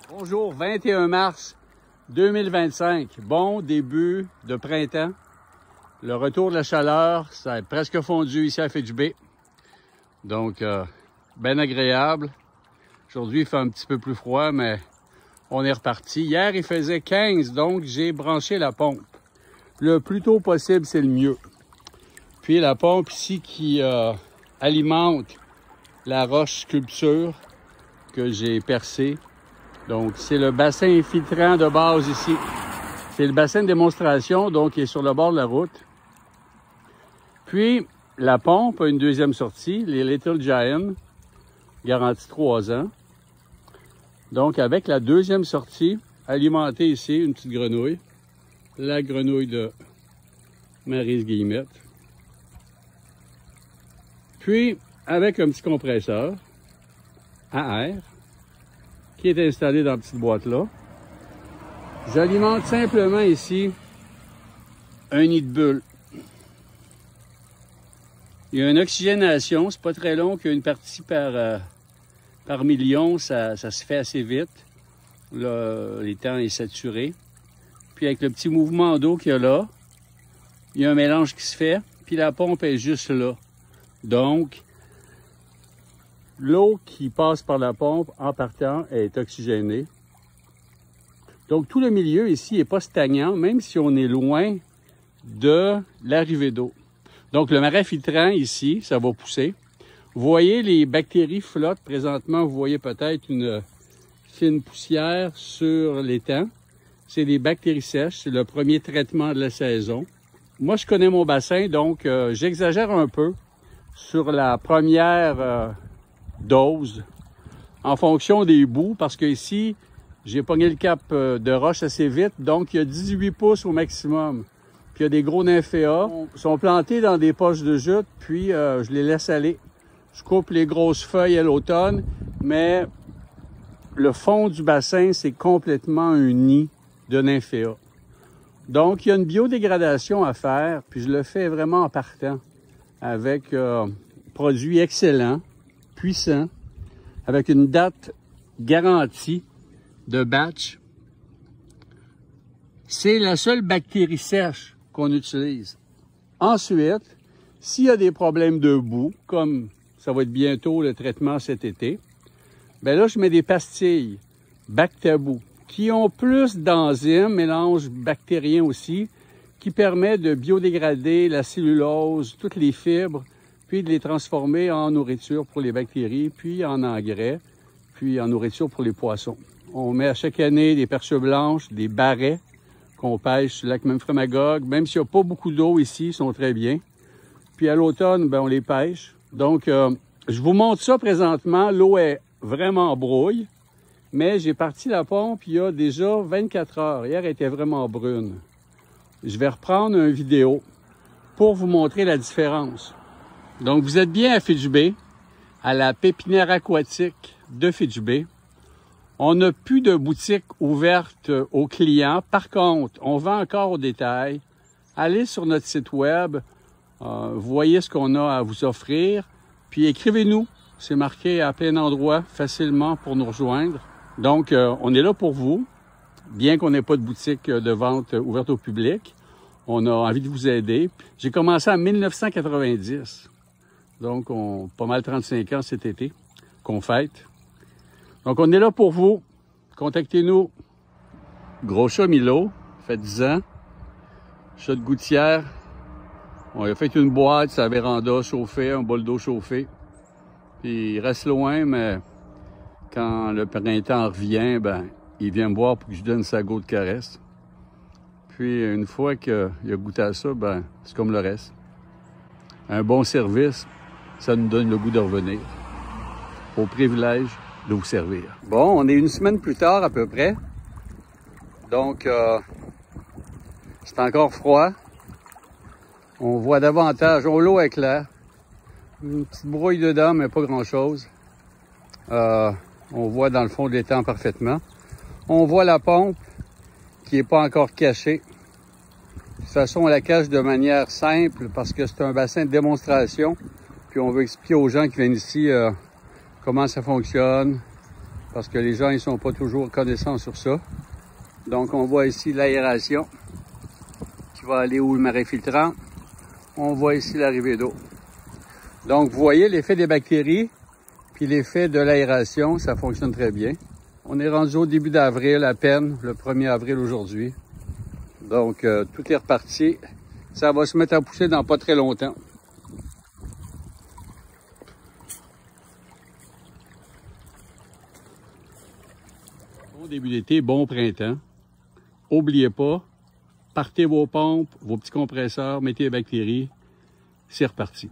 Bonjour, 21 mars 2025. Bon début de printemps. Le retour de la chaleur, ça a presque fondu ici à FHB. Donc, bien agréable. Aujourd'hui, il fait un petit peu plus froid, mais on est reparti. Hier, il faisait 15, donc j'ai branché la pompe. Le plus tôt possible, c'est le mieux. Puis la pompe ici qui alimente la roche sculpture que j'ai percée. Donc, c'est le bassin infiltrant de base ici. C'est le bassin de démonstration, donc il est sur le bord de la route. Puis, la pompe a une deuxième sortie, les Little Giant, garantie 3 ans. Donc, avec la deuxième sortie, alimentée ici, une petite grenouille. La grenouille de Maryse Guillemette. Puis, avec un petit compresseur à air, qui est installé dans la petite boîte-là. J'alimente simplement ici un nid de bulle. Il y a une oxygénation, c'est pas très long, qu'il y a une partie par million, ça se fait assez vite. Là, l'étang est saturé. Puis avec le petit mouvement d'eau qu'il y a là, il y a un mélange qui se fait, puis la pompe est juste là. Donc, l'eau qui passe par la pompe en partant est oxygénée. Donc, tout le milieu ici n'est pas stagnant, même si on est loin de l'arrivée d'eau. Donc, le marais filtrant ici, ça va pousser. Vous voyez, les bactéries flottent. Présentement, vous voyez peut-être une fine poussière sur l'étang. C'est des bactéries sèches. C'est le premier traitement de la saison. Moi, je connais mon bassin, donc j'exagère un peu sur la première dose en fonction des bouts, parce que ici, j'ai pogné le cap de roche assez vite, donc il y a 18 pouces au maximum. Puis il y a des gros nymphéas. Ils sont plantés dans des poches de jute, puis je les laisse aller. Je coupe les grosses feuilles à l'automne, mais le fond du bassin, c'est complètement un nid de nymphéas. Donc, il y a une biodégradation à faire, puis je le fais vraiment en partant avec produits excellents, puissants, avec une date garantie de batch. C'est la seule bactérie sèche qu'on utilise. Ensuite, s'il y a des problèmes de boue, comme ça va être bientôt le traitement cet été, ben là, je mets des pastilles Bactabou qui ont plus d'enzymes, mélange bactérien aussi, qui permet de biodégrader la cellulose, toutes les fibres, puis de les transformer en nourriture pour les bactéries, puis en engrais, puis en nourriture pour les poissons. On met à chaque année des perches blanches, des barrets qu'on pêche sur le lac Memphremagog. Même s'il n'y a pas beaucoup d'eau ici, ils sont très bien. Puis à l'automne, ben, on les pêche. Donc, je vous montre ça présentement. L'eau est vraiment brouille, mais j'ai parti la pompe il y a déjà 24 heures. Hier, elle était vraiment brune. Je vais reprendre une vidéo pour vous montrer la différence. Donc, vous êtes bien à FHB, à la pépinière aquatique de FHB. On n'a plus de boutique ouverte aux clients. Par contre, on vend encore au détail. Allez sur notre site web, voyez ce qu'on a à vous offrir, puis écrivez-nous. C'est marqué à plein d'endroits facilement pour nous rejoindre. Donc, on est là pour vous, bien qu'on n'ait pas de boutique de vente ouverte au public. On a envie de vous aider. J'ai commencé en 1990. Donc, pas mal 35 ans cet été qu'on fête. Donc, on est là pour vous. Contactez-nous. Gros chat Milo, fait 10 ans. Chat de gouttière. On a fait une boîte, sa véranda chauffée, un bol d'eau chauffée. Puis, il reste loin, mais quand le printemps revient, ben, il vient me voir pour que je donne sa go de caresse. Puis, une fois qu'il a goûté à ça, ben, c'est comme le reste. Un bon service, ça nous donne le goût de revenir. Au privilège de vous servir. Bon, on est une semaine plus tard à peu près. Donc, c'est encore froid. On voit davantage. L'eau est claire. Une petite brouille dedans, mais pas grand-chose. On voit dans le fond de l'étang parfaitement. On voit la pompe qui n'est pas encore cachée. De toute façon, on la cache de manière simple parce que c'est un bassin de démonstration. Puis on veut expliquer aux gens qui viennent ici comment ça fonctionne, parce que les gens ne sont pas toujours connaissants sur ça. Donc, on voit ici l'aération qui va aller où le marais filtrant. On voit ici l'arrivée d'eau. Donc, vous voyez l'effet des bactéries puis l'effet de l'aération, ça fonctionne très bien. On est rendu au début d'avril à peine, le 1er avril aujourd'hui. Donc, tout est reparti. Ça va se mettre à pousser dans pas très longtemps. Bon début d'été, bon printemps. N'oubliez pas, partez vos pompes, vos petits compresseurs, mettez les bactéries. C'est reparti.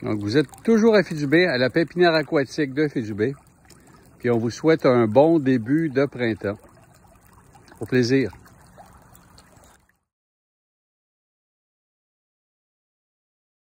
Donc, vous êtes toujours à Fidjoubert, à la pépinière aquatique de Fidjoubert. Puis on vous souhaite un bon début de printemps. Au plaisir.